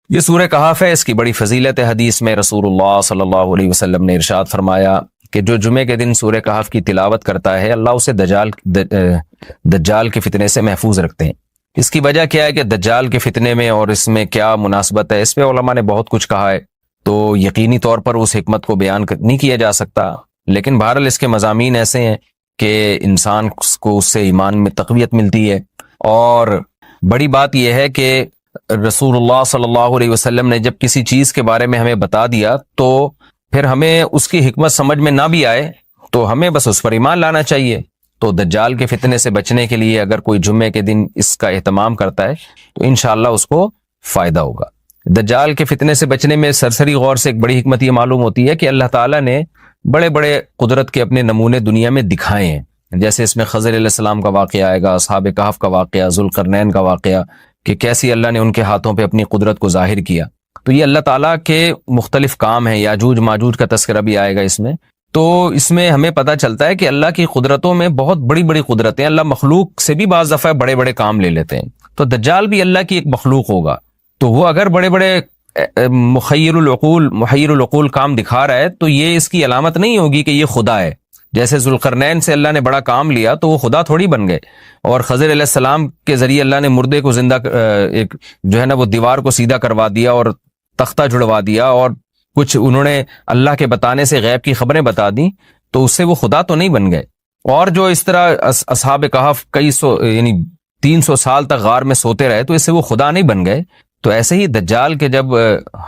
یہ سورہ کہف ہے، اس کی بڑی فضیلت ہے۔ حدیث میں رسول اللہ صلی اللہ علیہ وسلم نے ارشاد فرمایا کہ جو جمعے کے دن سورہ کہف کی تلاوت کرتا ہے اللہ اسے دجال کے فتنے سے محفوظ رکھتے ہیں۔ اس کی وجہ کیا ہے کہ دجال کے فتنے میں اور اس میں کیا مناسبت ہے، اس پہ علماء نے بہت کچھ کہا ہے، تو یقینی طور پر اس حکمت کو بیان نہیں کیا جا سکتا، لیکن بہرحال اس کے مضامین ایسے ہیں کہ انسان کو اس سے ایمان میں تقویت ملتی ہے۔ اور بڑی بات یہ ہے کہ رسول اللہ صلی اللہ علیہ وسلم نے جب کسی چیز کے بارے میں ہمیں بتا دیا تو پھر ہمیں اس کی حکمت سمجھ میں نہ بھی آئے تو ہمیں بس اس پر ایمان لانا چاہیے۔ تو دجال کے فتنے سے بچنے کے لیے اگر کوئی جمعے کے دن اس کا اہتمام کرتا ہے تو انشاءاللہ اس کو فائدہ ہوگا۔ دجال کے فتنے سے بچنے میں سرسری غور سے ایک بڑی حکمت یہ معلوم ہوتی ہے کہ اللہ تعالیٰ نے بڑے بڑے قدرت کے اپنے نمونے دنیا میں دکھائے ہیں، جیسے اس میں خضر علیہ السلام کا واقعہ آئے گا، اصحاب کہف کا واقعہ، ذوالقرنین کا واقعہ، کہ کیسی اللہ نے ان کے ہاتھوں پہ اپنی قدرت کو ظاہر کیا۔ تو یہ اللہ تعالیٰ کے مختلف کام ہیں، یاجوج ماجوج کا تذکرہ بھی آئے گا اس میں۔ تو اس میں ہمیں پتہ چلتا ہے کہ اللہ کی قدرتوں میں بہت بڑی بڑی قدرتیں، اللہ مخلوق سے بھی بعض دفعہ بڑے بڑے کام لے لیتے ہیں۔ تو دجال بھی اللہ کی ایک مخلوق ہوگا، تو وہ اگر بڑے بڑے محیر العقول کام دکھا رہا ہے تو یہ اس کی علامت نہیں ہوگی کہ یہ خدا ہے۔ جیسے ذوالقرنین سے اللہ نے بڑا کام لیا تو وہ خدا تھوڑی بن گئے، اور خضر علیہ السلام کے ذریعے اللہ نے مردے کو زندہ ایک جو ہے نا وہ دیوار کو سیدھا کروا دیا اور تختہ جڑوا دیا، اور کچھ انہوں نے اللہ کے بتانے سے غیب کی خبریں بتا دیں، تو اس سے وہ خدا تو نہیں بن گئے۔ اور جو اس طرح اصحاب کہف کئی سو یعنی 300 سال تک غار میں سوتے رہے تو اس سے وہ خدا نہیں بن گئے۔ تو ایسے ہی دجال کے جب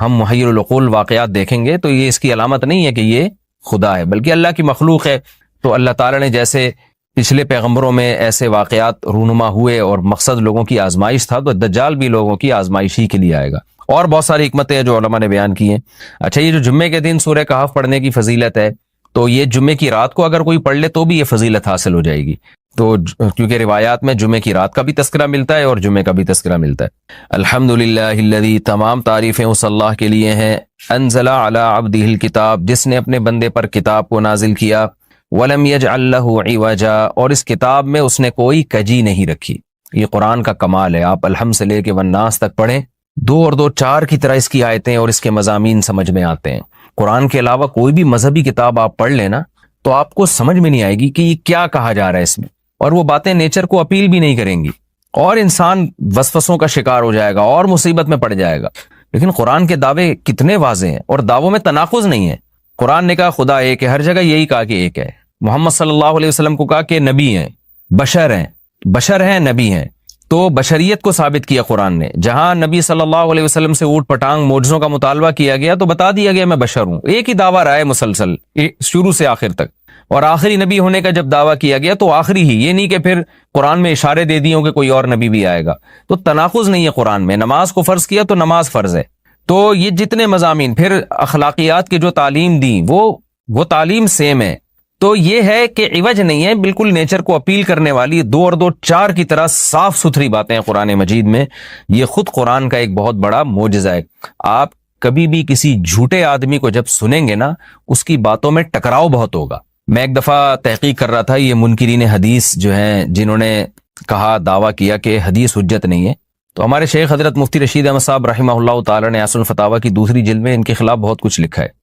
ہم محیر العقول واقعات دیکھیں گے تو یہ اس کی علامت نہیں ہے کہ یہ خدا ہے، بلکہ اللہ کی مخلوق ہے۔ تو اللہ تعالیٰ نے جیسے پچھلے پیغمبروں میں ایسے واقعات رونما ہوئے اور مقصد لوگوں کی آزمائش تھا، تو دجال بھی لوگوں کی آزمائش ہی کے لیے آئے گا۔ اور بہت ساری حکمتیں ہیں جو علماء نے بیان کی ہیں۔ اچھا، یہ جو جمعے کے دن سورہ کہف پڑھنے کی فضیلت ہے، تو یہ جمعے کی رات کو اگر کوئی پڑھ لے تو بھی یہ فضیلت حاصل ہو جائے گی، تو کیونکہ روایات میں جمعے کی رات کا بھی تذکرہ ملتا ہے اور جمعے کا بھی تذکرہ ملتا ہے۔ الحمدللہ الذی، تمام تعریفیں اس اللہ کے لیے ہیں، انزل علی عبدہ الکتاب، جس نے اپنے بندے پر کتاب کو نازل کیا، ولم یجعل لہ عوجا، اور اس کتاب میں اس نے کوئی کجی نہیں رکھی۔ یہ قرآن کا کمال ہے، آپ الحمد سے لے کے والناس تک پڑھیں، 2 اور 2 4 کی طرح اس کی آیتیں اور اس کے مضامین سمجھ میں آتے ہیں۔ قرآن کے علاوہ کوئی بھی مذہبی کتاب آپ پڑھ لینا تو آپ کو سمجھ میں نہیں آئے گی کہ یہ کیا کہا جا رہا ہے اس میں، اور وہ باتیں نیچر کو اپیل بھی نہیں کریں گی، اور انسان وسوسوں کا شکار ہو جائے گا اور مصیبت میں پڑ جائے گا۔ لیکن قرآن کے دعوے کتنے واضح ہیں، اور دعووں میں تناقض نہیں ہے۔ قرآن نے کہا خدا ایک ہے، ہر جگہ یہی کہا کہ ایک ہے۔ محمد صلی اللہ علیہ وسلم کو کہا کہ نبی ہیں، بشر ہیں نبی ہیں، تو بشریت کو ثابت کیا قرآن نے۔ جہاں نبی صلی اللہ علیہ وسلم سے اوٹ پٹانگ معجزوں کا مطالبہ کیا گیا تو بتا دیا گیا میں بشر ہوں۔ ایک ہی دعویٰ رہا ہے مسلسل شروع سے آخر تک، اور آخری نبی ہونے کا جب دعویٰ کیا گیا تو آخری ہی، یہ نہیں کہ پھر قرآن میں اشارے دے دیے ہوں کہ کوئی اور نبی بھی آئے گا۔ تو تناقض نہیں ہے قرآن میں۔ نماز کو فرض کیا تو نماز فرض ہے۔ تو یہ جتنے مضامین، پھر اخلاقیات کی جو تعلیم دی وہ تعلیم سیم ہے۔ تو یہ ہے کہ عوج نہیں ہے، بالکل نیچر کو اپیل کرنے والی 2 اور 2 4 کی طرح صاف ستھری باتیں ہیں قرآن مجید میں۔ یہ خود قرآن کا ایک بہت بڑا معجزہ ہے۔ آپ کبھی بھی کسی جھوٹے آدمی کو جب سنیں گے نا، اس کی باتوں میں ٹکراؤ بہت ہوگا۔ میں ایک دفعہ تحقیق کر رہا تھا، یہ منکرین حدیث جو ہیں جنہوں نے کہا، دعویٰ کیا کہ حدیث حجت نہیں ہے، تو ہمارے شیخ حضرت مفتی رشید احمد صاحب رحمہ اللہ تعالی نے اصل الفتاویٰ کی 2 جلد میں ان کے خلاف بہت کچھ لکھا ہے۔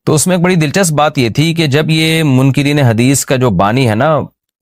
تو اس میں ایک بڑی دلچسپ بات یہ تھی کہ جب یہ منکرین حدیث کا جو بانی ہے نا،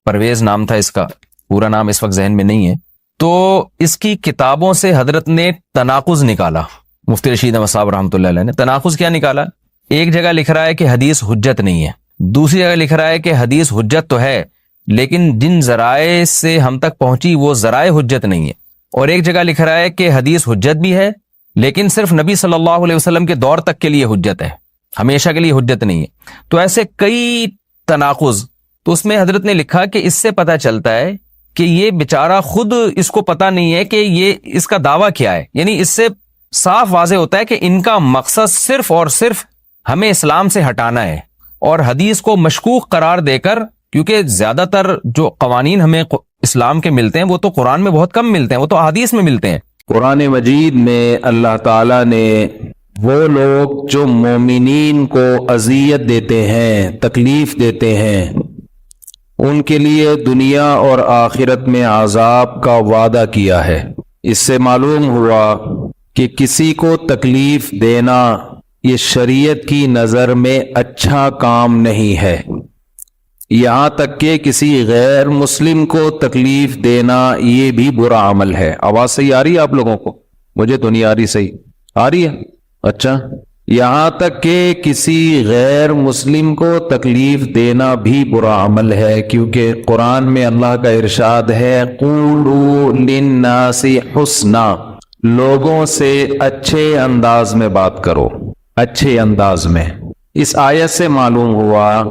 پرویز نام تھا اس کا، پورا نام اس وقت ذہن میں نہیں ہے، تو اس کی کتابوں سے حضرت نے تناقض نکالا۔ مفتی رشید احمد صاحب رحمۃ اللہ علیہ نے تناقض کیا نکالا؟ ایک جگہ لکھ رہا ہے کہ حدیث حجت نہیں ہے، دوسری جگہ لکھ رہا ہے کہ حدیث حجت تو ہے لیکن جن ذرائع سے ہم تک پہنچی وہ ذرائع حجت نہیں ہے، اور ایک جگہ لکھ رہا ہے کہ حدیث حجت بھی ہے لیکن صرف نبی صلی اللہ علیہ وسلم کے دور تک کے لیے حجت ہے، ہمیشہ کے لیے حجت نہیں ہے۔ تو ایسے کئی تناقض، تو اس میں حضرت نے لکھا کہ اس سے پتہ چلتا ہے کہ یہ بیچارہ خود اس کو پتہ نہیں ہے کہ یہ اس کا دعویٰ کیا ہے، یعنی اس سے صاف واضح ہوتا ہے کہ ان کا مقصد صرف اور صرف ہمیں اسلام سے ہٹانا ہے، اور حدیث کو مشکوک قرار دے کر، کیونکہ زیادہ تر جو قوانین ہمیں اسلام کے ملتے ہیں وہ تو قرآن میں بہت کم ملتے ہیں، وہ تو احادیث میں ملتے ہیں۔ قرآن مجید میں اللہ تعالیٰ نے وہ لوگ جو مومنین کو اذیت دیتے ہیں، تکلیف دیتے ہیں، ان کے لیے دنیا اور آخرت میں عذاب کا وعدہ کیا ہے۔ اس سے معلوم ہوا کہ کسی کو تکلیف دینا یہ شریعت کی نظر میں اچھا کام نہیں ہے، یہاں تک کہ کسی غیر مسلم کو تکلیف دینا یہ بھی برا عمل ہے۔ آواز صحیح آ رہی ہے آپ لوگوں کو؟ مجھے تو نہیں آ رہی، صحیح آ رہی ہے؟ اچھا، یہاں تک کہ کسی غیر مسلم کو تکلیف دینا بھی برا عمل ہے، کیونکہ قرآن میں اللہ کا ارشاد ہے قولوا للناس حسنا، لوگوں سے اچھے انداز میں بات کرو، اچھے انداز میں۔ اس آیت سے معلوم ہوا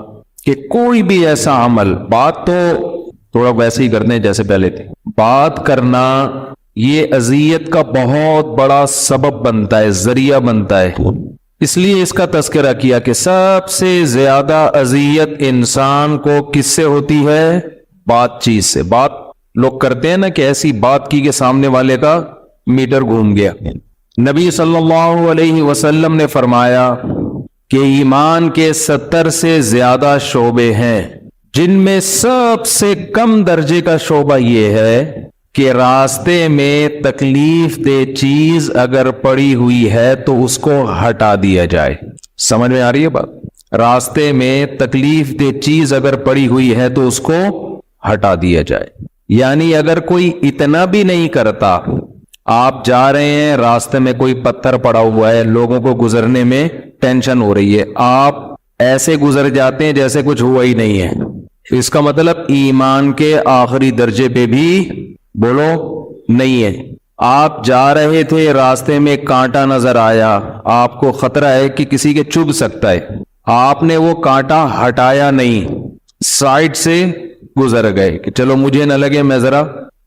کہ کوئی بھی ایسا عمل، بات تو تھوڑا ویسے ہی کرنے جیسے پہلے تھی، بات کرنا یہ اذیت کا بہت بڑا سبب بنتا ہے، ذریعہ بنتا ہے۔ اس لیے اس کا تذکرہ کیا کہ سب سے زیادہ اذیت انسان کو کس سے ہوتی ہے؟ بات چیت سے۔ بات لوگ کرتے ہیں نا کہ ایسی بات کی کہ سامنے والے کا میٹر گھوم گیا۔ نبی صلی اللہ علیہ وسلم نے فرمایا کہ ایمان کے 70 سے زیادہ شعبے ہیں، جن میں سب سے کم درجے کا شعبہ یہ ہے کہ راستے میں تکلیف دہ چیز اگر پڑی ہوئی ہے تو اس کو ہٹا دیا جائے۔ سمجھ میں آ رہی ہے بات؟ راستے میں تکلیف دہ چیز اگر پڑی ہوئی ہے تو اس کو ہٹا دیا جائے۔ یعنی اگر کوئی اتنا بھی نہیں کرتا، آپ جا رہے ہیں راستے میں کوئی پتھر پڑا ہوا ہے، لوگوں کو گزرنے میں ٹینشن ہو رہی ہے، آپ ایسے گزر جاتے ہیں جیسے کچھ ہوا ہی نہیں ہے، اس کا مطلب ایمان کے آخری درجے پہ بھی بولو نہیں ہے۔ آپ جا رہے تھے، راستے میں کانٹا نظر آیا، آپ کو خطرہ ہے کہ کسی کے چبھ سکتا ہے، آپ نے وہ کانٹا ہٹایا نہیں، سائڈ سے گزر گئے کہ چلو مجھے نہ لگے، میں ذرا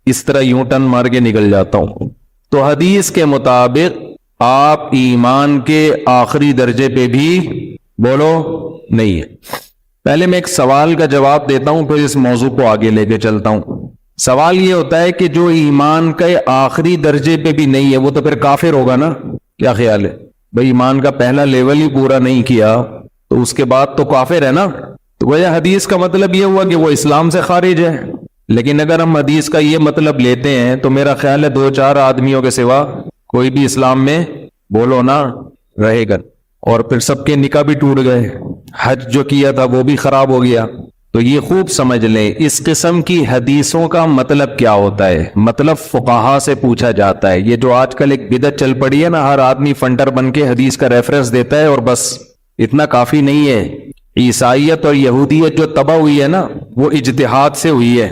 اس طرح یوں ٹن مار کے نکل جاتا ہوں۔ تو حدیث کے مطابق آپ ایمان کے آخری درجے پہ بھی بولو نہیں ہے۔ پہلے میں ایک سوال کا جواب دیتا ہوں، پھر اس موضوع کو آگے لے کے چلتا ہوں۔ سوال یہ ہوتا ہے کہ جو ایمان کے آخری درجے پہ بھی نہیں ہے وہ تو پھر کافر ہوگا نا؟ کیا خیال ہے بھئی؟ ایمان کا پہلا لیول ہی پورا نہیں کیا تو اس کے بعد تو کافر ہے نا؟ تو وجہ حدیث کا مطلب یہ ہوا کہ وہ اسلام سے خارج ہے۔ لیکن اگر ہم حدیث کا یہ مطلب لیتے ہیں تو میرا خیال ہے 2-4 آدمیوں کے سوا کوئی بھی اسلام میں بولو نہ رہے گا، اور پھر سب کے نکاح بھی ٹوٹ گئے، حج جو کیا تھا وہ بھی خراب ہو گیا۔ تو یہ خوب سمجھ لیں اس قسم کی حدیثوں کا مطلب کیا ہوتا ہے۔ مطلب فقہا سے پوچھا جاتا ہے۔ یہ جو آج کل ایک بدعت چل پڑی ہے نا، ہر آدمی فنٹر بن کے حدیث کا ریفرنس دیتا ہے اور بس اتنا کافی نہیں ہے۔ عیسائیت اور یہودیت جو تباہ ہوئی ہے نا، وہ اجتہاد سے ہوئی ہے۔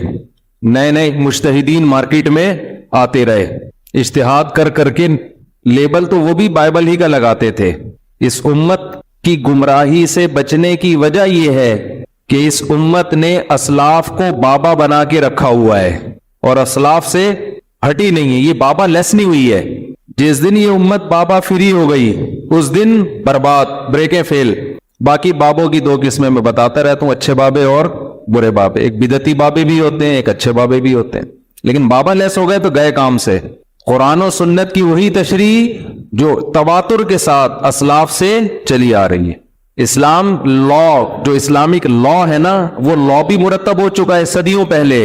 نئے نئے مجتہدین مارکیٹ میں آتے رہے، اجتہاد کر کر کے لیبل تو وہ بھی بائبل ہی کا لگاتے تھے۔ اس امت کی گمراہی سے بچنے کی وجہ یہ ہے کہ اس امت نے اسلاف کو بابا بنا کے رکھا ہوا ہے اور اسلاف سے ہٹی نہیں ہے، یہ بابا لیس نہیں ہوئی ہے۔ جس دن یہ امت بابا فری ہو گئی اس دن برباد، بریکیں فیل۔ باقی بابوں کی 2 قسمیں میں بتاتا رہتا ہوں، اچھے بابے اور برے بابے۔ ایک بدعتی بابے بھی ہوتے ہیں، ایک اچھے بابے بھی ہوتے ہیں، لیکن بابا لیس ہو گئے تو گئے کام سے۔ قرآن و سنت کی وہی تشریح جو تواتر کے ساتھ اسلاف سے چلی آ رہی ہے۔ اسلام لا، جو اسلامک لا ہے نا، وہ لا بھی مرتب ہو چکا ہے صدیوں پہلے،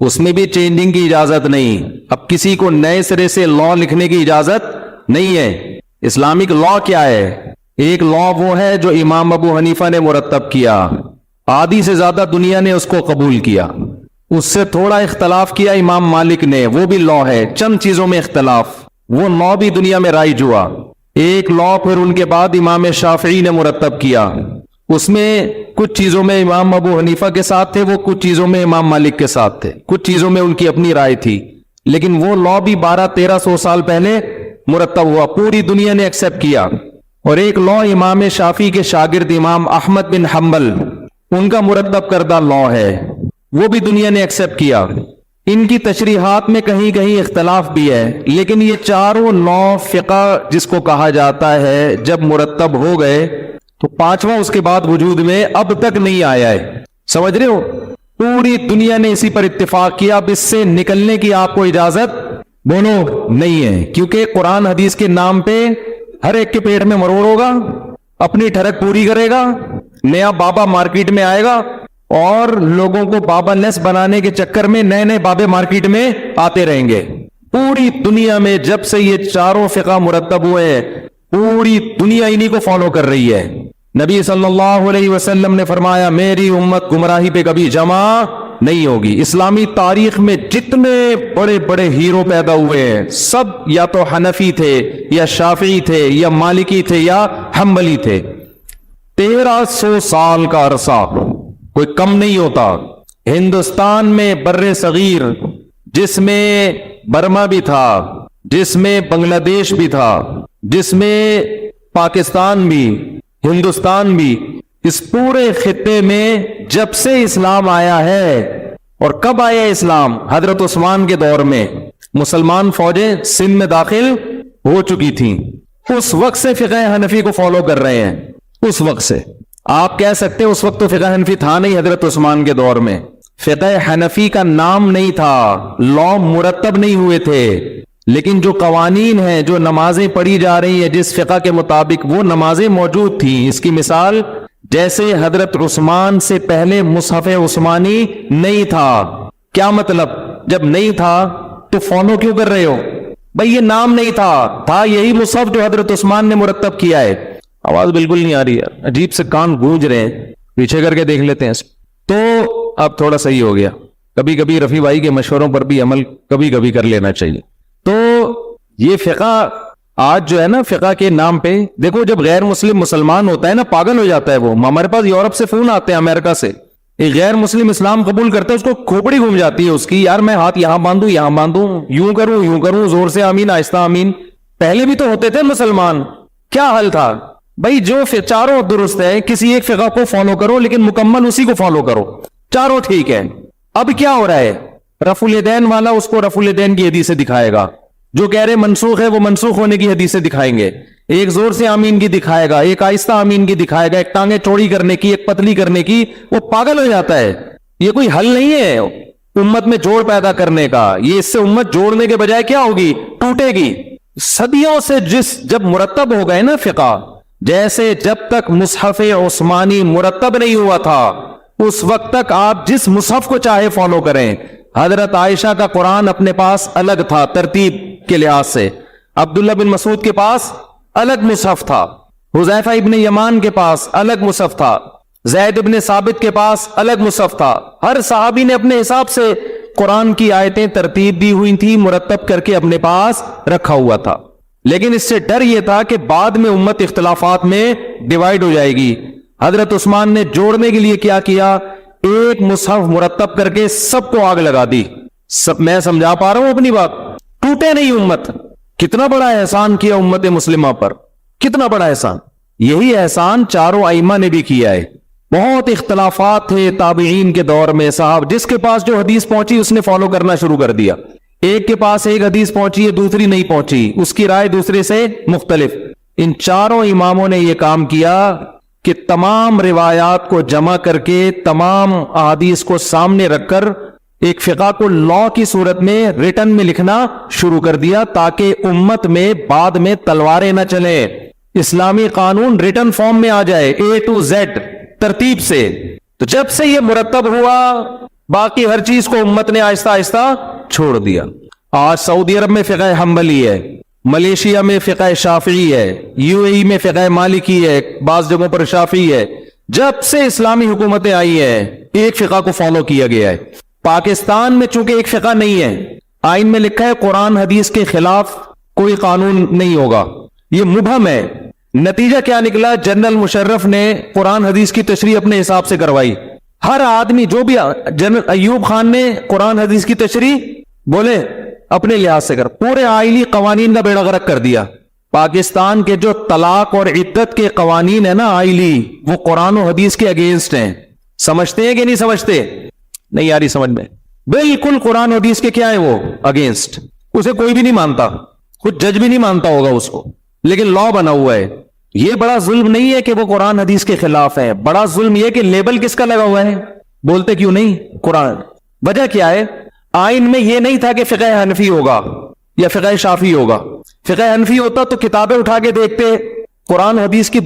اس میں بھی چینجنگ کی اجازت نہیں۔ اب کسی کو نئے سرے سے لا لکھنے کی اجازت نہیں ہے۔ اسلامک لا کیا ہے؟ ایک لا وہ ہے جو امام ابو حنیفہ نے مرتب کیا، آدھی سے زیادہ دنیا نے اس کو قبول کیا۔ اس سے تھوڑا اختلاف کیا امام مالک نے، وہ بھی لا ہے، چند چیزوں میں اختلاف، وہ لا بھی دنیا میں رائج ہوا۔ ایک لا پھر ان کے بعد امام شافعی نے مرتب کیا، اس میں کچھ چیزوں میں امام ابو حنیفہ کے ساتھ تھے، وہ کچھ چیزوں میں امام مالک کے ساتھ تھے، کچھ چیزوں میں ان کی اپنی رائے تھی، لیکن وہ لا بھی 1200-1300 سال پہلے مرتب ہوا، پوری دنیا نے ایکسپٹ کیا۔ اور ایک لا امام شافعی کے شاگرد امام احمد بن حنبل، ان کا مرتب کردہ لا ہے، وہ بھی دنیا نے ایکسپٹ کیا۔ ان کی تشریحات میں کہیں کہیں اختلاف بھی ہے، لیکن یہ چاروں لا فقہ جس کو کہا جاتا ہے جب مرتب ہو گئے تو 5واں اس کے بعد وجود میں اب تک نہیں آیا ہے۔ سمجھ رہے ہو؟ پوری دنیا نے اسی پر اتفاق کیا، اب اس سے نکلنے کی آپ کو اجازت بولو نہیں ہے، کیونکہ قرآن حدیث کے نام پہ ہر ایک کے پیٹ میں مروڑ ہوگا، اپنی ٹھڑک پوری کرے گا، نیا بابا مارکیٹ میں آئے گا اور لوگوں کو بابا لیس بنانے کے چکر میں نئے نئے بابے مارکیٹ میں آتے رہیں گے۔ پوری دنیا میں جب سے یہ چاروں فقہ مرتب ہوئے ہیں پوری دنیا انہی کو فالو کر رہی ہے. نبی صلی اللہ علیہ وسلم نے فرمایا میری امت گمراہی پہ کبھی جمع نہیں ہوگی. اسلامی تاریخ میں جتنے بڑے بڑے ہیرو پیدا ہوئے ہیں سب یا تو حنفی تھے یا شافعی تھے یا مالکی تھے یا حنبلی تھے. 1300 سال کا عرصہ کوئی کم نہیں ہوتا. ہندوستان میں بر صغیر جس میں برما بھی تھا, جس میں بنگلہ دیش بھی تھا, جس میں پاکستان بھی, ہندوستان بھی, اس پورے خطے میں جب سے اسلام آیا ہے, اور کب آیا اسلام؟ حضرت عثمان کے دور میں مسلمان فوجیں سندھ میں داخل ہو چکی تھیں. اس وقت سے فقہ حنفی کو فالو کر رہے ہیں. اس وقت سے آپ کہہ سکتے ہیں اس وقت تو فقہ حنفی تھا نہیں. حضرت عثمان کے دور میں فقہ حنفی کا نام نہیں تھا, لا مرتب نہیں ہوئے تھے, لیکن جو قوانین ہیں, جو نمازیں پڑھی جا رہی ہیں جس فقہ کے مطابق, وہ نمازیں موجود تھیں. اس کی مثال جیسے حضرت عثمان سے پہلے مصحف عثمانی نہیں تھا. کیا مطلب؟ جب نہیں تھا تو فالو کیوں کر رہے ہو بھئی؟ یہ نام نہیں تھا یہی مصحف جو حضرت عثمان نے مرتب کیا ہے. آواز بالکل نہیں آ رہی ہے, عجیب سے کان گونج رہے ہیں, پیچھے کر کے دیکھ لیتے ہیں. تو اب تھوڑا صحیح ہو گیا. کبھی کبھی رفیع بھائی کے مشوروں پر بھی عمل کبھی کبھی کر لینا چاہیے. تو یہ فقہ آج جو ہے نا, فقہ کے نام پہ دیکھو, جب غیر مسلم مسلمان ہوتا ہے نا پاگل ہو جاتا ہے وہ. ہمارے پاس یورپ سے فون آتے ہیں, امریکہ سے, ایک غیر مسلم اسلام قبول کرتا ہے, اس کو کھوپڑی گھوم جاتی ہے اس کی, یار میں ہاتھ یہاں باندھوں یہاں باندھوں, یوں کروں زور سے آمین, آہستہ آمین. پہلے بھی تو ہوتے تھے مسلمان, کیا حل تھا بھائی؟ جو چاروں درست ہے, کسی ایک فقہ کو فالو کرو لیکن مکمل اسی کو فالو کرو, چاروں ٹھیک ہے. اب کیا ہو رہا ہے؟ رفع الیدین والا اس کو رفع الیدین کی حدیث سے دکھائے گا, جو کہہ رہے منسوخ ہے وہ منسوخ ہونے کی حدیث سے دکھائیں گے. ایک زور سے آمین کی دکھائے گا, ایک آہستہ آمین کی دکھائے گا, ایک ٹانگیں چوڑی کرنے کی, ایک پتلی کرنے کی. وہ پاگل ہو جاتا ہے. یہ کوئی حل نہیں ہے امت میں جوڑ پیدا کرنے کا. یہ اس سے امت جوڑنے کے بجائے کیا ہوگی؟ ٹوٹے گی. صدیوں سے جب مرتب ہو گئے نا فقہ, جیسے جب تک مصحف عثمانی مرتب نہیں ہوا تھا اس وقت تک آپ جس مصحف کو چاہے فالو کریں. حضرت عائشہ کا قرآن اپنے پاس الگ تھا ترتیب کے لحاظ سے, عبداللہ بن مسعود کے پاس الگ مصحف تھا, حذیفہ ابن یمان کے پاس الگ مصحف تھا, زید ابن ثابت کے پاس الگ مصحف تھا. ہر صحابی نے اپنے حساب سے قرآن کی آیتیں ترتیب دی ہوئی تھی, مرتب کر کے اپنے پاس رکھا ہوا تھا. لیکن اس سے ڈر یہ تھا کہ بعد میں امت اختلافات میں ڈیوائیڈ ہو جائے گی. حضرت عثمان نے جوڑنے کے لیے کیا کیا؟ ایک مصحف مرتب کر کے سب کو آگ لگا دی. سب میں سمجھا پا رہا ہوں اپنی بات؟ ٹوٹے نہیں امت. کتنا بڑا احسان کیا امت مسلمہ پر, کتنا بڑا احسان. یہی احسان چاروں ائمہ نے بھی کیا ہے. بہت اختلافات تھے تابعین کے دور میں, صاحب جس کے پاس جو حدیث پہنچی اس نے فالو کرنا شروع کر دیا. ایک کے پاس ایک حدیث پہنچی ہے, دوسری نہیں پہنچی, اس کی رائے دوسرے سے مختلف. ان چاروں اماموں نے یہ کام کیا کہ تمام روایات کو جمع کر کے, تمام احادیث کو سامنے رکھ کر ایک فقہ کو لا کی صورت میں ریٹن میں لکھنا شروع کر دیا, تاکہ امت میں بعد میں تلواریں نہ چلیں. اسلامی قانون ریٹن فارم میں آ جائے, A to Z ترتیب سے. تو جب سے یہ مرتب ہوا باقی ہر چیز کو امت نے آہستہ آہستہ چھوڑ دیا. آج سعودی عرب میں فقہ حنبلی ہے, ملیشیا میں فقہ شافعی ہے, UAE میں فقہ مالکی ہے, بعض جگہوں پر شافعی ہے. جب سے اسلامی حکومتیں آئی ہیں ایک فقہ کو فالو کیا گیا ہے. پاکستان میں چونکہ ایک فقہ نہیں ہے, آئین میں لکھا ہے قرآن حدیث کے خلاف کوئی قانون نہیں ہوگا, یہ مبہم ہے. نتیجہ کیا نکلا؟ جنرل مشرف نے قرآن حدیث کی تشریح اپنے حساب سے کروائی. ہر آدمی جو بھی, جنرل ایوب خان نے قرآن حدیث کی تشریح بولے اپنے لحاظ سے کر, پورے آئلی قوانین کا بیڑا غرق کر دیا. پاکستان کے جو طلاق اور عدت کے قوانین ہیں نا آئلی, وہ قرآن و حدیث کے اگینسٹ ہیں. سمجھتے ہیں کہ نہیں سمجھتے؟ نہیں یاری سمجھ میں, بالکل قرآن و حدیث کے کیا ہے وہ اگینسٹ. اسے کوئی بھی نہیں مانتا, خود جج بھی نہیں مانتا ہوگا اس کو, لیکن لا بنا ہوا ہے. یہ بڑا ظلم نہیں ہے کہ وہ قرآن حدیث کے خلاف ہے, بڑا ظلم یہ کہ لیبل کس کا لگا ہوا ہے؟ بولتے کیوں نہیں قرآن؟ وجہ کیا ہے؟ آئین میں یہ نہیں تھا کہ فقہ حنفی ہوگا یا فقہ شافعی ہوگا. فقہ حنفی ہوتا تو کتابیں اٹھا کے دیکھتے, قرآن حدیث کی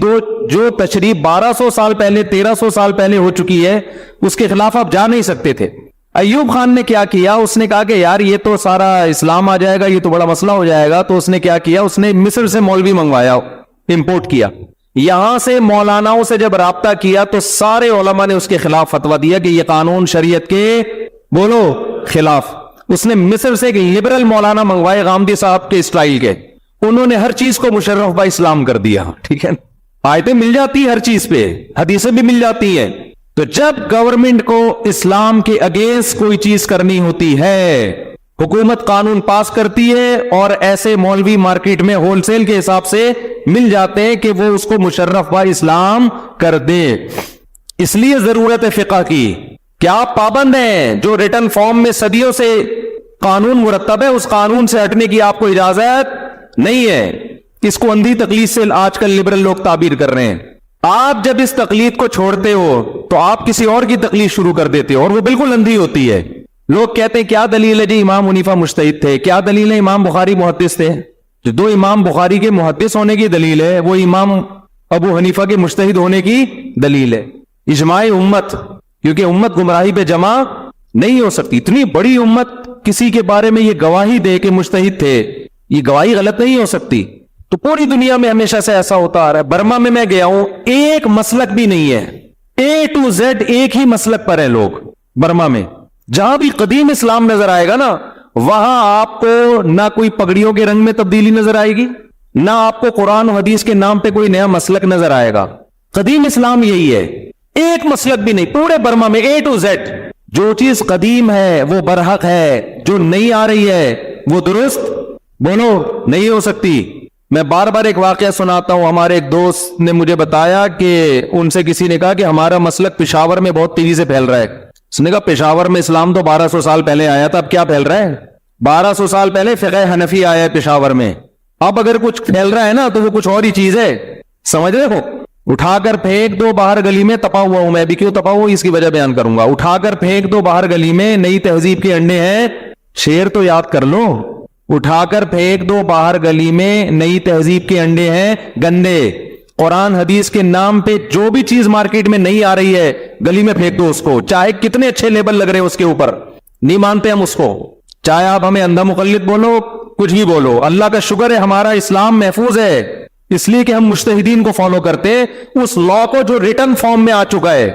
جو تشریح 1200 سال پہلے 1300 سال پہلے ہو چکی ہے اس کے خلاف آپ جا نہیں سکتے تھے. ایوب خان نے کیا کیا؟ اس نے کہا کہ یار یہ تو سارا اسلام آ جائے گا، یہ تو بڑا مسئلہ ہو جائے گا. تو اس نے کیا کیا؟ اس نے مصر سے مولوی منگوایا، امپورٹ کیا. یہاں سے مولاناؤں سے جب رابطہ کیا تو سارے علماء نے اس کے خلاف فتویٰ دیا کہ یہ قانون شریعت کے بولو خلاف. اس نے مصر سے ایک لبرل مولانا منگوائے غامدی صاحب کے اسٹائل کے، انہوں نے ہر چیز کو مشرف با اسلام کر دیا. ٹھیک ہے، آیتیں مل جاتی ہر چیز پہ، حدیثیں بھی مل جاتی ہیں. تو جب گورنمنٹ کو اسلام کے اگینسٹ کوئی چیز کرنی ہوتی ہے، حکومت قانون پاس کرتی ہے اور ایسے مولوی مارکیٹ میں ہول سیل کے حساب سے مل جاتے ہیں کہ وہ اس کو مشرف با اسلام کر دے. اس لیے ضرورت ہے فقہ کی کہ آپ پابند ہیں. جو ریٹن فارم میں صدیوں سے قانون مرتب ہے، اس قانون سے ہٹنے کی آپ کو اجازت نہیں ہے. اس کو اندھی تقلید سے آج کل لبرل لوگ تعبیر کر رہے ہیں. آپ جب اس تقلید کو چھوڑتے ہو تو آپ کسی اور کی تقلید شروع کر دیتے ہو، اور وہ بالکل اندھی ہوتی ہے. لوگ کہتے ہیں کیا دلیل ہے جی امام حنیفہ مجتہد تھے، کیا دلیل ہے امام بخاری محدث تھے؟ جو دو امام بخاری کے محدث ہونے کی دلیل ہے وہ امام ابو حنیفہ کے مجتہد ہونے کی دلیل ہے. اجماع امت، کیونکہ امت گمراہی پہ جمع نہیں ہو سکتی. اتنی بڑی امت کسی کے بارے میں یہ گواہی دے کہ مجتہد تھے، یہ گواہی غلط نہیں ہو سکتی. تو پوری دنیا میں ہمیشہ سے ایسا ہوتا آ رہا ہے. برما میں گیا ہوں، ایک مسلک بھی نہیں ہے، A to Z ایک ہی مسلک پر ہے لوگ. برما میں جہاں بھی قدیم اسلام نظر آئے گا نا، وہاں آپ کو نہ کوئی پگڑیوں کے رنگ میں تبدیلی نظر آئے گی، نہ آپ کو قرآن و حدیث کے نام پہ کوئی نیا مسلک نظر آئے گا. قدیم اسلام یہی ہے، ایک مسلک بھی نہیں پورے برما میں. A to Z جو چیز قدیم ہے وہ برحق ہے، جو نہیں آ رہی ہے وہ درست بولو نہیں ہو سکتی. میں بار بار ایک واقعہ سناتا ہوں. ہمارے ایک دوست نے مجھے بتایا کہ ان سے کسی نے کہا کہ ہمارا مسلک پشاور میں بہت تیزی سے پھیل رہا ہے. اس نے کہا پشاور میں اسلام تو 1200 سال پہلے آیا تھا، اب کیا پھیل رہا ہے؟ 1200 سال پہلے فقہ حنفی آیا ہے پشاور میں. اب اگر کچھ پھیل رہا ہے نا تو وہ کچھ اور ہی چیز ہے. سمجھ رہے ہو؟ اٹھا کر پھینک دو باہر گلی میں، تپا ہوا ہوں میں بھی. کیوں تپا ہوا اس کی وجہ بیان کروں گا. اٹھا کر پھینک دو باہر گلی میں، نئی تہذیب کے انڈے ہیں. شعر تو یاد کر لو. اٹھا کر پھینک دو باہر گلی میں، نئی تہذیب کے انڈے ہیں گندے. قرآن حدیث کے نام پہ جو بھی چیز مارکیٹ میں نہیں آ رہی ہے گلی میں پھینک دو اس کو، چاہے کتنے اچھے لیبل لگ رہے ہیں اس کے اوپر. نہیں مانتے ہم اس کو، چاہے آپ ہمیں اندھا مقلد بولو، کچھ بھی بولو. اللہ کا شکر ہے ہمارا اسلام محفوظ ہے، اس لیے کہ ہم مجتہدین کو فالو کرتے اس لا کو جو ریٹن فارم میں آ چکا ہے.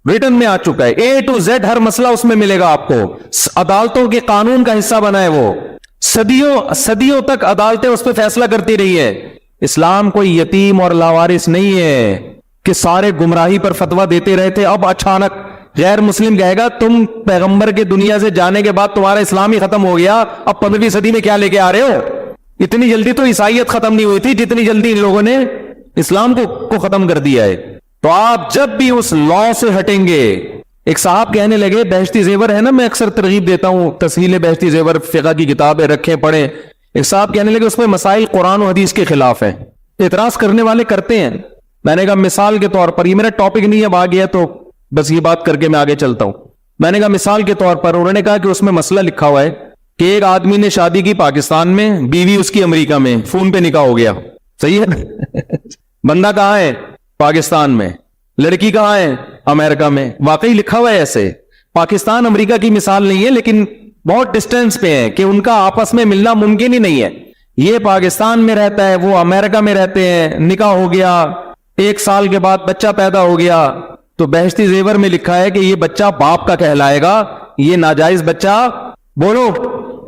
ریٹن میں آ چکا ہے، A to Z ہر مسئلہ اس میں ملے گا آپ کو. عدالتوں کے قانون کا حصہ بنا ہے وہ. صدیوں تک عدالتیں اس پہ فیصلہ کرتی رہی ہے. اسلام کوئی یتیم اور لاوارث نہیں ہے کہ سارے گمراہی پر فتویٰ دیتے رہے تھے. اب اچانک غیر مسلم کہے گا تم پیغمبر کے دنیا سے جانے کے بعد تمہارا اسلام ہی ختم ہو گیا، اب 15ویں صدی میں کیا لے کے آ رہے ہو؟ اتنی جلدی تو عیسائیت ختم نہیں ہوئی تھی جتنی جلدی ان لوگوں نے اسلام کو ختم کر دیا ہے. تو آپ جب بھی اس لا سے ہٹیں گے. ایک صاحب کہنے لگے، بہشتی زیور ہے نا، میں اکثر ترغیب دیتا ہوں، تسہیل بہشتی زیور فقہ کی کتاب ہے، رکھیں پڑھیں. ایک صاحب کہنے لگے اس میں مسائل قرآن و حدیث کے خلاف ہیں. اعتراض کرنے والے کرتے ہیں. میں نے کہا مثال کے طور پر، یہ میرا ٹاپک نہیں ہے، اب آ گیا تو بس یہ بات کر کے میں آگے چلتا ہوں. میں نے کہا مثال کے طور پر، انہوں نے کہا کہ اس میں مسئلہ لکھا ہوا ہے کہ ایک آدمی نے شادی کی پاکستان میں، بیوی اس کی امریکہ میں، فون پہ نکاح ہو گیا. صحیح ہے؟ بندہ کہاں ہے؟ پاکستان میں. لڑکی کہاں ہے؟ امریکہ میں. واقعی لکھا ہوا ہے ایسے. پاکستان امریکہ کی مثال نہیں ہے لیکن بہت ڈسٹینس پہ ہے کہ ان کا آپس میں ملنا ممکن ہی نہیں ہے. یہ پاکستان میں رہتا ہے، وہ امریکہ میں رہتے ہیں. نکاح ہو گیا، 1 سال کے بعد بچہ پیدا ہو گیا. تو بہشتی زیور میں لکھا ہے کہ یہ بچہ باپ کا کہلائے گا، یہ ناجائز بچہ بولو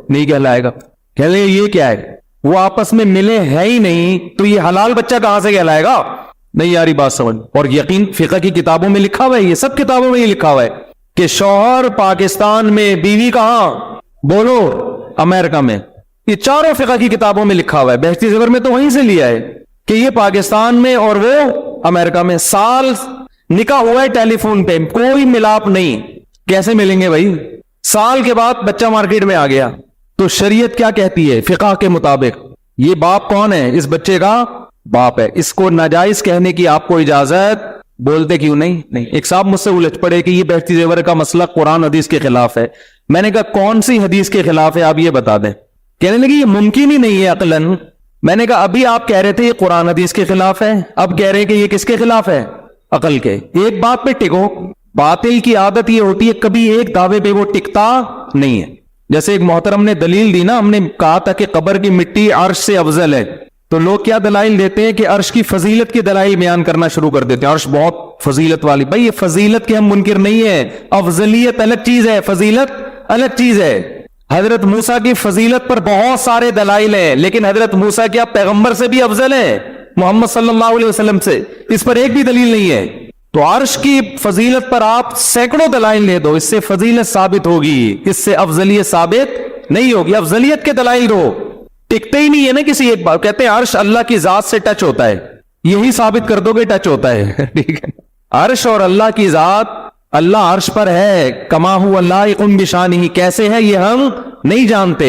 نہیں کہلائے گا. کہہ لیں یہ کیا ہے؟ وہ آپس میں ملے ہے ہی نہیں تو یہ حلال بچہ کہاں سے کہلائے گا؟ نہیں یاری بات سمجھ. اور یقین فقہ کی کتابوں میں لکھا ہوا ہے، یہ سب کتابوں میں یہ لکھا ہوا ہے کہ شوہر پاکستان میں، بیوی کہاں بولو امریکہ میں. یہ چاروں فقہ کی کتابوں میں لکھا ہوا ہے. بہشتی زیور میں تو وہیں سے لیا ہے کہ یہ پاکستان میں اور وہ امریکہ میں. سال نکاح ہوا ہے ٹیلی فون پہ، کوئی ملاپ نہیں. کیسے ملیں گے بھائی؟ سال کے بعد بچہ مارکیٹ میں آ گیا. تو شریعت کیا کہتی ہے فقہ کے مطابق؟ یہ باپ کون ہے؟ اس بچے کا باپ ہے. اس کو ناجائز کہنے کی آپ کو اجازت بولتے کیوں نہیں؟ ایک صاحب مجھ سے الجھ پڑے کہ یہ بہشتی زیور کا مسئلہ قرآن حدیث کے خلاف ہے. میں نے کہا کون سی حدیث کے خلاف ہے آپ یہ بتا دیں. کہنے لگے یہ ممکن ہی نہیں ہے عقلاً. میں نے کہا ابھی آپ کہہ رہے تھے یہ قرآن حدیث کے خلاف ہے، اب کہہ رہے ہیں کہ یہ کس کے خلاف ہے؟ عقل کے. ایک بات پہ ٹکو، باطل کی عادت یہ ہوتی ہے کبھی ایک دعوے پہ وہ ٹکتا نہیں ہے. جیسے ایک محترم نے دلیل دی نا, ہم نے کہا تھا کہ قبر کی مٹی عرش سے افضل ہے, تو لوگ کیا دلائل دیتے ہیں کہ عرش کی فضیلت کی دلائل بیان کرنا شروع کر دیتے ہیں, عرش بہت فضیلت والی. بھائی یہ فضیلت کے ہم منکر نہیں ہے, افضلیت الگ چیز ہے, فضیلت الگ چیز ہے. حضرت موسیٰ کی فضیلت پر بہت سارے دلائل ہیں, لیکن حضرت موسیٰ کیا پیغمبر سے بھی افضل ہے, محمد صلی اللہ علیہ وسلم سے؟ اس پر ایک بھی دلیل نہیں ہے. تو عرش کی فضیلت پر آپ سینکڑوں دلائل لے دو, اس سے فضیلت ثابت ہوگی, اس سے افضلیت ثابت نہیں ہوگی. افضلیت کے دلائل دو, ٹکتے ہی نہیں ہے نا کسی ایک بات. کہتے ہیں عرش اللہ کی ذات سے ٹچ ہوتا ہے, یہی ثابت کر دو کہ ٹچ ہوتا ہے. ٹھیک ہے, عرش اور اللہ کی ذات, اللہ عرش پر ہے, کما هو لائق بشانہ, کیسے ہے یہ ہم نہیں جانتے,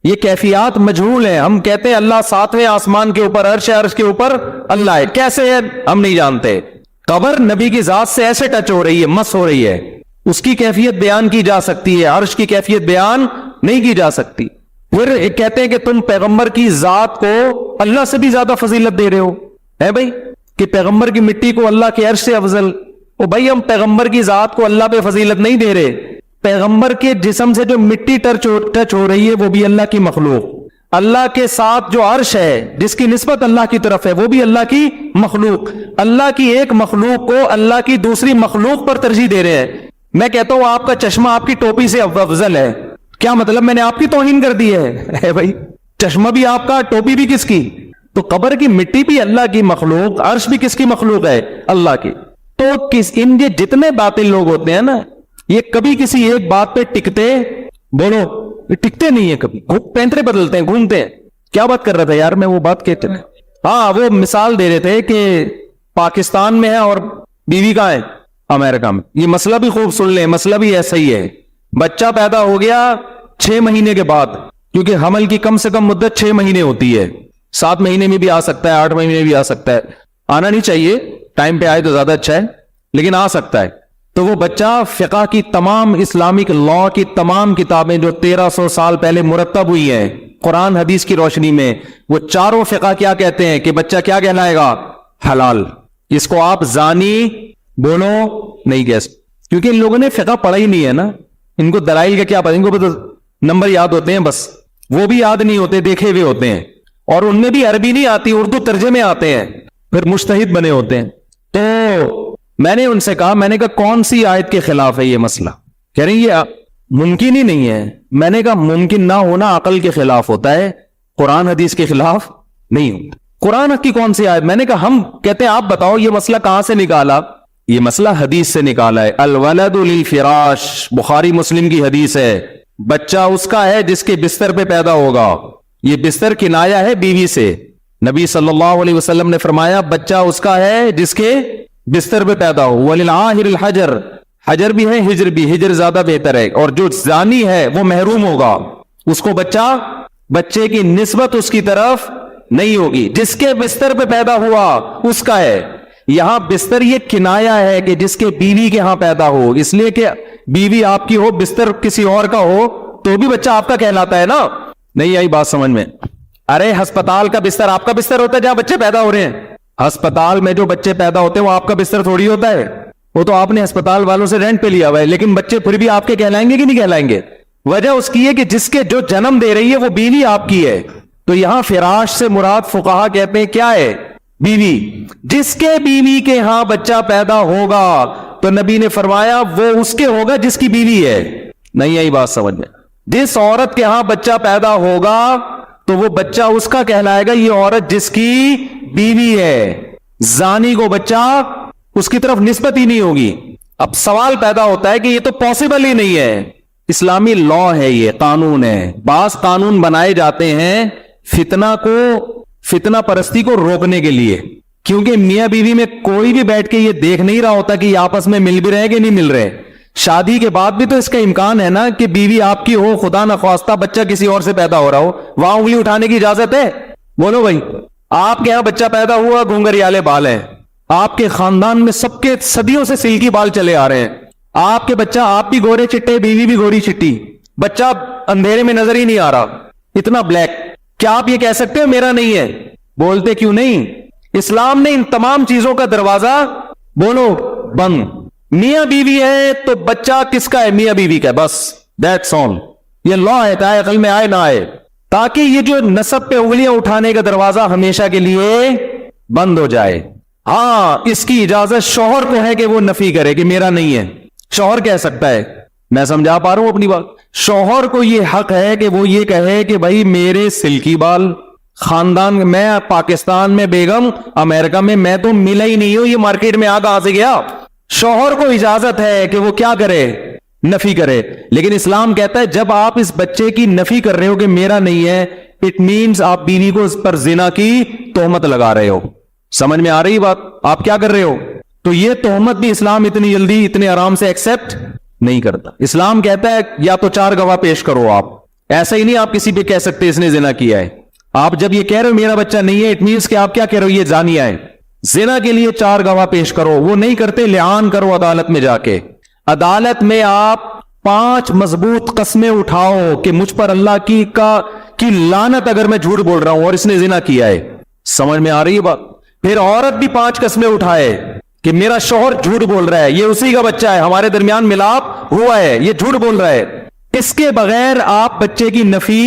یہ کیفیات مجہول ہیں. ہم کہتے ہیں اللہ ساتویں آسمان کے اوپر عرش ہے, عرش کے اوپر اللہ ہے, کیسے ہے ہم نہیں جانتے. قبر نبی کی ذات سے ایسے ٹچ ہو رہی ہے, مس ہو رہی ہے, اس کی کیفیت بیان کی جا سکتی ہے, عرش کی کیفیت بیان نہیں کی جا سکتی. پھر کہتے ہیں کہ تم پیغمبر کی ذات کو اللہ سے بھی زیادہ فضیلت دے رہے ہو, ہے بھائی, کہ پیغمبر کی مٹی کو اللہ کے عرش سے افضل. او بھائی, ہم پیغمبر کی ذات کو اللہ پہ فضیلت نہیں دے رہے, پیغمبر کے جسم سے جو مٹی ٹچ ہو رہی ہے وہ بھی اللہ کی مخلوق, اللہ کے ساتھ جو عرش ہے جس کی نسبت اللہ کی طرف ہے وہ بھی اللہ کی مخلوق. اللہ کی ایک مخلوق کو اللہ کی دوسری مخلوق پر ترجیح دے رہے ہیں. میں کہتا ہوں آپ کا چشمہ آپ کی ٹوپی سے افضل ہے, کیا مطلب میں نے آپ کی توہین کر دی ہے بھائی؟ چشمہ بھی آپ کا, ٹوپی بھی کس کی؟ تو قبر کی مٹی بھی اللہ کی مخلوق, عرش بھی کس کی مخلوق ہے؟ اللہ کی. تو ان یہ جتنے باطل لوگ ہوتے ہیں نا, یہ کبھی کسی ایک بات پہ ٹکتے, بولو, ٹکتے نہیں ہے, کبھی پینترے بدلتے ہیں, گھومتے ہیں. کیا بات کر رہا تھا یار میں, وہ بات کہتے ہیں, ہاں وہ مثال دے رہے تھے کہ پاکستان میں ہے اور بیوی کہاں ہے؟ امریکہ میں. یہ مسئلہ بھی خوب سن لیں, مسئلہ بھی ایسا ہی ہے. بچہ پیدا ہو گیا 6 مہینے کے بعد, کیونکہ حمل کی کم سے کم مدت 6 مہینے ہوتی ہے, 7 مہینے میں بھی آ سکتا ہے, 8 مہینے میں بھی آ سکتا ہے. آنا نہیں چاہیے, ٹائم پہ آئے تو زیادہ اچھا ہے, لیکن آ سکتا ہے. تو وہ بچہ فقہ کی تمام, اسلامک لا کی تمام کتابیں جو 1300 سال پہلے مرتب ہوئی ہیں قرآن حدیث کی روشنی میں, وہ چاروں فقہ کیا کہتے ہیں کہ بچہ کیا کہلائے گا؟ حلال. اس کو آپ زانی بولو نہیں کہہ سکتے, کیونکہ ان لوگوں نے فقہ پڑھا ہی نہیں ہے نا, ان کو دلائل کا کیا پتہ, ان کو بس نمبر یاد ہوتے ہیں, بس وہ بھی یاد نہیں ہوتے, دیکھے ہوئے ہوتے ہیں, اور ان میں بھی عربی نہیں آتی, اردو ترجمے آتے ہیں, پھر مجتہد بنے ہوتے ہیں. تو میں نے ان سے کہا, میں نے کہا کون سی آیت کے خلاف ہے یہ مسئلہ؟ کہہ رہے ہیں یہ ممکن ہی نہیں ہے. میں نے کہا ممکن نہ ہونا عقل کے خلاف ہوتا ہے, قرآن حدیث کے خلاف نہیں ہوتا. قرآن کی کون سی آیت؟ میں نے کہا ہم کہتے ہیں آپ بتاؤ یہ مسئلہ کہاں سے نکالا؟ یہ مسئلہ حدیث سے نکالا ہے. الولد للفراش, بخاری مسلم کی حدیث ہے, بچہ اس کا ہے جس کے بستر پہ پیدا ہوگا. یہ بستر کنایا ہے بیوی سے. نبی صلی اللہ علیہ وسلم نے فرمایا بچہ اس کا ہے جس کے بستر پہ پیدا ہو. وَلِلْعَاهِرِ الْحَجَرِ, حجر بھی ہے, ہجر بھی, ہجر زیادہ بہتر ہے. اور جو زانی ہے وہ محروم ہوگا, اس کو بچے کی نسبت اس کی طرف نہیں ہوگی. جس کے بستر پہ پیدا ہوا اس کا ہے. یہاں بستر یہ کنایا ہے کہ جس کے بیوی کے ہاں پیدا ہو, اس لیے کہ بیوی آپ کی ہو, بستر کسی اور کا ہو تو بھی بچہ آپ کا کہلاتا ہے نا. نہیں آئی بات سمجھ میں؟ ارے ہسپتال کا بستر آپ کا بستر ہوتا ہے جہاں بچے پیدا ہو رہے ہیں. ہسپتال میں جو بچے پیدا ہوتے ہیں وہ آپ کا بستر تھوڑی ہوتا ہے, وہ تو آپ نے ہسپتال والوں سے رینٹ پہ لیا ہوا ہے, لیکن بچے پھر بھی آپ کے کہلائیں گے کہ نہیں کہلائیں گے؟ وجہ اس کی ہے کہ جس کے جو جنم دے رہی ہے وہ بیوی آپ کی ہے. تو یہاں فراش سے مراد فقہا کہتے ہیں کیا ہے؟ بیوی. جس کے بیوی کے ہاں بچہ پیدا ہوگا تو نبی نے فرمایا وہ اس کے ہوگا جس کی بیوی ہے. نہیں آئی بات سمجھ میں؟ جس عورت کے ہاں بچہ پیدا ہوگا تو وہ بچہ اس کا کہلائے گا, یہ عورت جس کی بیوی ہے. زانی کو بچہ اس کی طرف نسبت ہی نہیں ہوگی. اب سوال پیدا ہوتا ہے کہ یہ تو پاسبل ہی نہیں ہے. اسلامی لا ہے, یہ قانون ہے. بعض قانون بنائے جاتے ہیں فتنہ پرستی کو روکنے کے لیے, کیونکہ میاں بیوی میں کوئی بھی بیٹھ کے یہ دیکھ نہیں رہا ہوتا کہ یہ آپس میں مل بھی رہے کہ نہیں مل رہے. شادی کے بعد بھی تو اس کا امکان ہے نا کہ بیوی آپ کی ہو, خدا نخواستہ بچہ کسی اور سے پیدا ہو رہا ہو, وہاں انگلی اٹھانے کی اجازت ہے؟ بولو بھائی. آپ کے یہاں بچہ پیدا ہوا, گھنگریالے بال ہیں, آپ کے خاندان میں سب کے صدیوں سے سلکی بال چلے آ رہے ہیں. آپ کے بچہ, آپ بھی گورے چٹے, بیوی بھی گوری چٹی, بچہ اندھیرے میں نظر ہی نہیں آ رہا, اتنا بلیک. کیا آپ یہ کہہ سکتے ہو میرا نہیں ہے؟ بولتے کیوں نہیں؟ اسلام نے ان تمام چیزوں کا دروازہ بولو بند. میاں بیوی ہے تو بچہ کس کا ہے؟ میاں بیوی کا ہے، بس دیٹس آل. یہ لا ہے، چاہے عقل میں آئے نہ آئے، تاکہ یہ جو نسب پہ انگلیاں اٹھانے کا دروازہ ہمیشہ کے لیے بند ہو جائے. ہاں اس کی اجازت شوہر کو ہے کہ وہ نفی کرے کہ میرا نہیں ہے. شوہر کہہ سکتا ہے. میں سمجھا پا رہا ہوں اپنی بات؟ شوہر کو یہ حق ہے کہ وہ یہ کہے کہ بھائی میرے سلکی بال خاندان میں پاکستان میں بیگم، امریکہ میں تو ملا ہی نہیں ہوں، یہ مارکیٹ میں کہاں سے گیا. شوہر کو اجازت ہے کہ وہ کیا کرے؟ نفی کرے. لیکن اسلام کہتا ہے جب آپ اس بچے کی نفی کر رہے ہو کہ میرا نہیں ہے، اٹ مینز آپ بیوی کو اس پر زنا کی تہمت لگا رہے ہو. سمجھ میں آ رہی بات؟ آپ کیا کر رہے ہو؟ تو یہ تہمت بھی اسلام اتنی جلدی اتنے آرام سے ایکسپٹ نہیں کرتا. اسلام کہتا ہے یا تو 4 گواہ پیش کرو. آپ ایسا ہی نہیں آپ کسی پہ کہہ سکتے اس نے زنا کیا ہے. آپ جب یہ کہہ رہے ہو میرا بچہ نہیں ہے، اٹ مینز کہ آپ کیا کہہ رہے ہو؟ یہ زانیہ ہے. زنا کے لیے 4 گواہ پیش کرو. وہ نہیں کرتے، لعان کرو عدالت میں جا کے. عدالت میں آپ 5 مضبوط قسمیں اٹھاؤ کہ مجھ پر اللہ کی لعنت اگر میں جھوٹ بول رہا ہوں اور اس نے زنا کیا ہے. سمجھ میں آ رہی ہے بات؟ پھر عورت بھی 5 قسمیں اٹھائے کہ میرا شوہر جھوٹ بول رہا ہے، یہ اسی کا بچہ ہے، ہمارے درمیان ملاپ ہوا ہے، یہ جھوٹ بول رہا ہے. اس کے بغیر آپ بچے کی نفی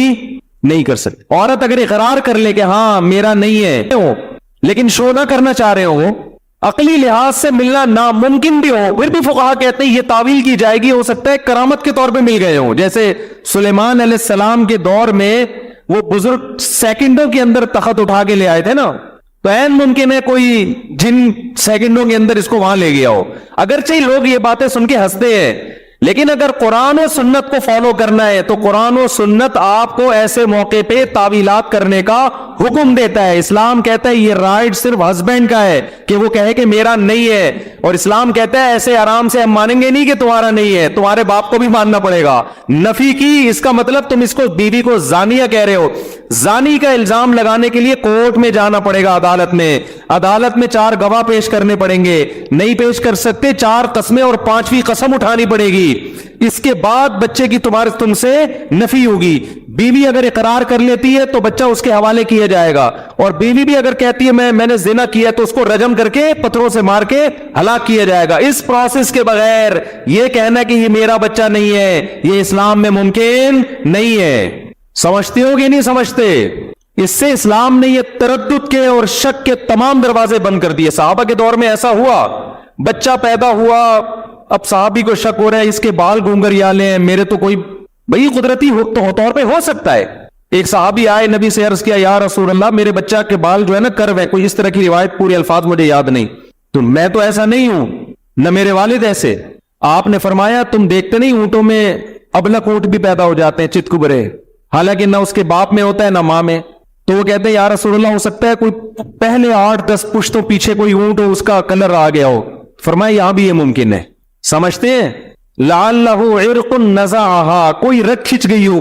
نہیں کر سکتے. عورت اگر اقرار کر لے کہ ہاں میرا نہیں ہے لیکن شو نہ کرنا چاہ رہے ہو، عقلی لحاظ سے ملنا ناممکن بھی ہو، پھر بھی فقہا کہتے ہیں یہ تعویل کی جائے گی. ہو سکتا ہے کرامت کے طور پہ مل گئے ہوں، جیسے سلیمان علیہ السلام کے دور میں وہ بزرگ سیکنڈوں کے اندر تخت اٹھا کے لے آئے تھے نا، تو عین ممکن ہے کوئی جن سیکنڈوں کے اندر اس کو وہاں لے گیا ہو. اگرچہ لوگ یہ باتیں سن کے ہنستے ہیں، لیکن اگر قرآن و سنت کو فالو کرنا ہے تو قرآن و سنت آپ کو ایسے موقع پہ تعویلات کرنے کا حکم دیتا ہے. اسلام کہتا ہے یہ رائٹ صرف ہسبینڈ کا ہے کہ وہ کہے کہ میرا نہیں ہے، اور اسلام کہتا ہے ایسے آرام سے ہم مانیں گے نہیں کہ تمہارا نہیں ہے، تمہارے باپ کو بھی ماننا پڑے گا. نفی کی اس کا مطلب تم اس کو بیوی کو زانیہ کہہ رہے ہو. زانی کا الزام لگانے کے لیے کورٹ میں جانا پڑے گا، عدالت میں 4 گواہ پیش کرنے پڑیں گے. نہیں پیش کر سکتے، 4 قسمیں اور 5ویں قسم اٹھانی پڑے گی. اس کے بعد بچے کی تم سے نفی ہوگی. بیوی اگر اقرار کر لیتی ہے تو بچہ اس کے حوالے کیا جائے گا، اور بیوی بھی اگر کہتی ہے میں نے زنا کیا تو اس کو رجم کر کے پتھروں سے مار کے ہلاک کیا جائے گا. اس پروسیس کے بغیر یہ کہنا کہ یہ میرا بچہ نہیں ہے، یہ اسلام میں ممکن نہیں ہے. سمجھتے ہو کہ نہیں سمجھتے؟ اس سے اسلام نے یہ تردد کے اور شک کے تمام دروازے بند کر دیے. صحابہ کے دور میں ایسا ہوا، بچہ پیدا ہوا، اب صحابی کو شک ہو رہا ہے اس کے بال گھنگریالے ہیں، میرے تو کوئی بھئی قدرتی طور پہ ہو سکتا ہے. ایک صحابی آئے، نبی سے عرض کیا یا رسول اللہ میرے بچہ کے بال جو ہے نا کرو ہے، کوئی اس طرح کی روایت، پورے الفاظ مجھے یاد نہیں، تو میں تو ایسا نہیں ہوں، نہ میرے والد ایسے. آپ نے فرمایا تم دیکھتے نہیں اونٹوں میں ابلک اونٹ بھی پیدا ہو جاتے ہیں چتکبرے، حالانکہ نہ اس کے باپ میں ہوتا ہے نہ ماں میں. تو وہ کہتے ہیں یا رسول اللہ ہو سکتا ہے کوئی پہلے 8-10 پشتوں پیچھے کوئی اونٹ ہو، اس کا کلر آ گیا ہو. فرمایا یہاں بھی یہ ممکن ہے. سمجھتے ہیں؟ لعلہ عرق نزعہا، کوئی رگ کھچ گئی ہو